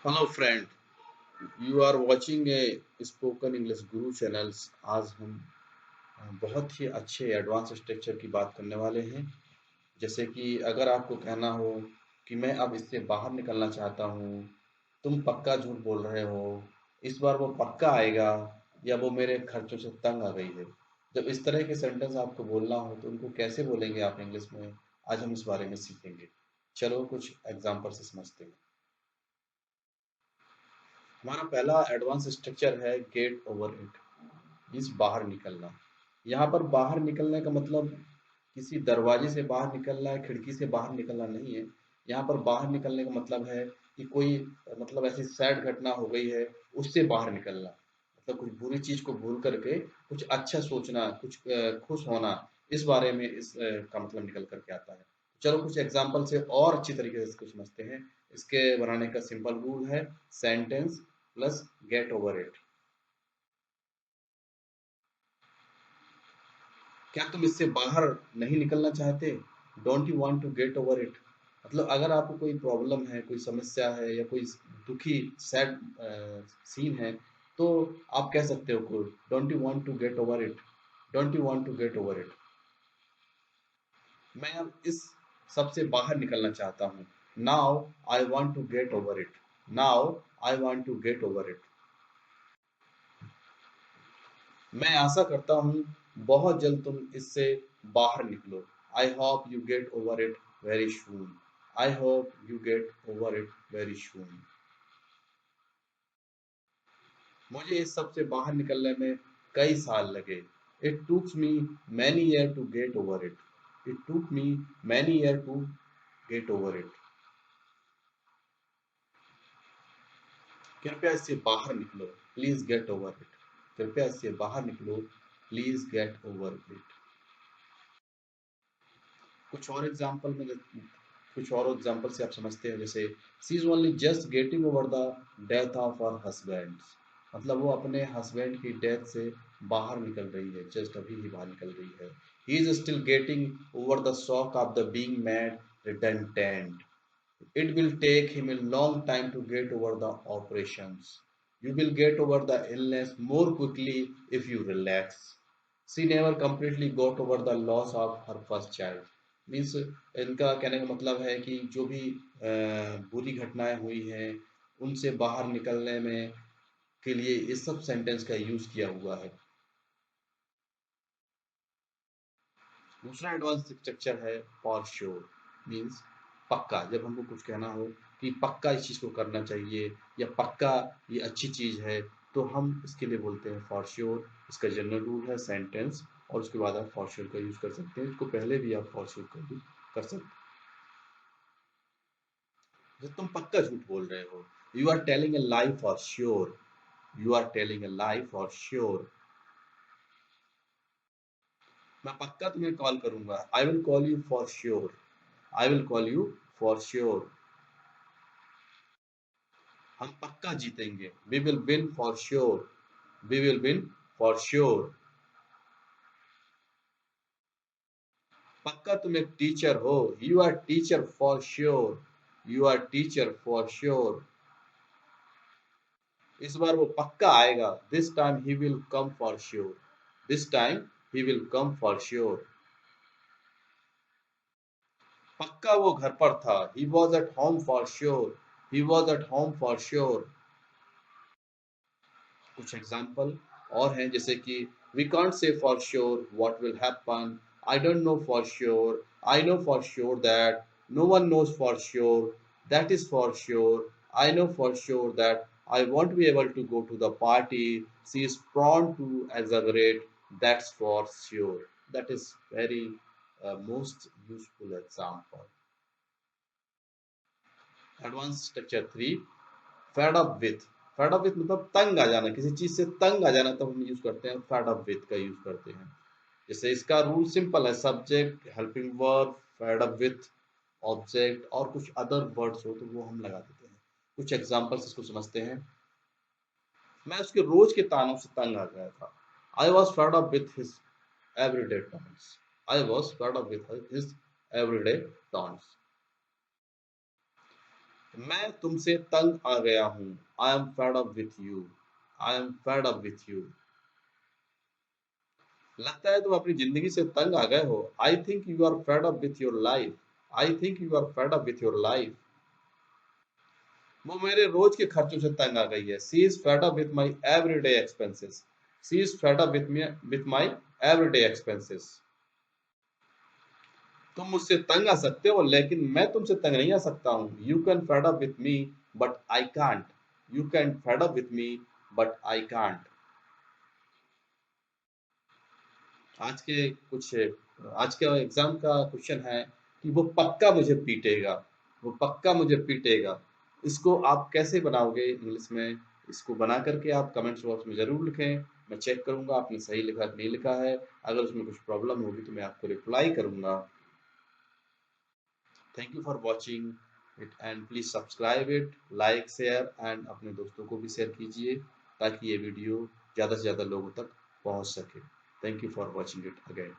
Hello friend, you are watching a spoken English guru channels. आज हम बहुत ही अच्छे एडवांस स्ट्रक्चर की बात करने वाले हैं। जैसे कि अगर आपको कहना हो कि मैं अब इससे बाहर निकलना चाहता हूँ, तुम पक्का झूठ बोल रहे हो, इस बार वो पक्का आएगा, या वो मेरे खर्चों से तंग आ गई है। जब इस तरह के सेंटेंस आपको बोलना हो तो उनको कैसे बोलेंगे आप इंग्लिश में, आज हम इस बारे में सीखेंगे। चलो कुछ एग्जाम्पल से समझते हैं। हमारा पहला एडवांस स्ट्रक्चर है गेट ओवर इट, मीन्स बाहर निकलना। यहाँ पर बाहर निकलने का मतलब किसी दरवाजे से बाहर निकलना है, खिड़की से बाहर निकलना नहीं है। यहाँ पर बाहर निकलने का मतलब है कि कोई मतलब ऐसी सैड घटना हो गई है, उससे बाहर निकलना। मतलब कुछ बुरी चीज को भूल करके कुछ अच्छा सोचना, कुछ खुश होना, इस बारे में का मतलब निकल करके आता है। चलो कुछ एग्जाम्पल से और अच्छी तरीके से इसको समझते हैं। इसके बनाने का सिंपल रूल है sentence plus get over it. क्या तुम इससे बाहर नहीं निकलना चाहते? Don't you want to get over it? मतलब अगर आपको कोई प्रॉब्लम है, कोई समस्या है, या कोई दुखी सैड सीन है, तो आप कह सकते हो को don't you want to get over it, don't you want to get over it. मैं अब इस सबसे बाहर निकलना चाहता हूँ। Now I want to get over it, now I want to get over it. मैं आशा करता हूँ बहुत जल्द तुम इससे बाहर निकलो। I hope you get over it very soon, I hope you get over it very soon. मुझे इस सब से बाहर निकलने में कई साल लगे। It tooks me many year to get over it, it took me many year to get over it. कृपया इससे बाहर निकलो, प्लीज गेट ओवर इट। कृपया इससे बाहर निकलो, प्लीज गेट ओवर इट। कुछ और एग्जांपल में कुछ और एग्जांपल से आप समझते हैं। जैसे she is only just getting over the death of her husband. मतलब वो अपने हस्बैंड की डेथ से बाहर निकल रही है, जस्ट अभी ही बाहर निकल रही है। He is still getting over the shock of the being mad redundant. It will take him a long time to get over the operations. You will get over the illness more quickly if you relax. She never completely got over the loss of her first child. Means इनका कहने का मतलब है कि जो भी बुरी घटनाएं हुई हैं, उनसे बाहर निकलने में के लिए इस सब सेंटेंस का यूज किया हुआ है। दूसरा एडवांस स्ट्रक्चर है फॉर श्योर, मीन्स पक्का। जब हमको कुछ कहना हो कि पक्का इस चीज़ को करना चाहिए, या पक्का ये अच्छी चीज़ है, तो हम इसके लिए बोलते हैं फॉर श्योर। इसका जनरल रूल है सेंटेंस, और उसके बाद आप फॉर श्योर का यूज़ कर सकते हैं। इसको पहले भी आप फॉर श्योर का यूज कर सकते हैं। जब तुम पक्का झूठ बोल रहे हो, you are telling a lie for sure, you are telling a lie for sure. मैं पक्का तुम्हें कॉल करूंगा, I will call you for sure, I will call you for sure. हम पक्का जीतेंगे, we will win for sure, we will win for sure. पक्का तुम एक टीचर हो, you are teacher for sure, you are teacher for sure. इस बार वो पक्का आएगा, this time he will come for sure, this time he will come for sure. पक्का वो घर पर था, he was at home for sure, he was at home for sure. कुछ एग्जाम्पल और हैं, जैसे कि we can't say for sure what will happen, I don't know for sure, I know for sure that, no one knows for sure, that is for sure, I know for sure that I won't be able to go to the party, she is prone to exaggerate, that's for sure. That is very most useful example. Advance structure three, fade up with. Fade up with मतलब तंग आ जाना, किसी चीज से तंग आ जाना, तब हम यूज करते हैं फेड अप विथ का यूज करते हैं। जैसे इसका रूल सिंपल है, subject, helping verb, fade up with, object, और कुछ अदर वर्ड्स हो तो वो हम लगा देते हैं। कुछ एग्जांपल्स इसको समझते हैं। मैं उसके रोज के तानों से तंग आ गया था, I was fade up with his everyday taunts, I was fade up with his everyday taunts. मैं तुमसे तंग आ गया हूँ। I am fed up with you. I am fed up with you. लगता है तुम अपनी जिंदगी से तंग आ गए हो। I think you are fed up with your life. I think you are fed up with your life. वो मेरे रोज के खर्चों से तंग आ गई है। She is fed up with my everyday expenses. She is fed up with me with my everyday expenses. तुम मुझसे तंग आ सकते हो लेकिन मैं तुमसे तंग नहीं आ सकता हूँ। You can fade up with me but I can't. You can fade up with me but I can't. आज के कुछ आज के एग्जाम का क्वेश्चन है कि वो पक्का मुझे पीटेगा। वो पक्का मुझे पीटेगा। इसको आप कैसे बनाओगे इंग्लिश में? इसको बना करके आप कमेंट्स बॉक्स में जरूर लिखें। मैं चेक करूंगा आपने सही लिखा नहीं लिखा है। अगर उसमें कुछ प्रॉब्लम होगी तो मैं आपको रिप्लाई करूंगा। Thank you for watching it and please subscribe it, like share and अपने दोस्तों को भी शेयर कीजिए ताकि ये वीडियो ज़्यादा से ज़्यादा लोगों तक पहुंच सके। Thank you for watching it again.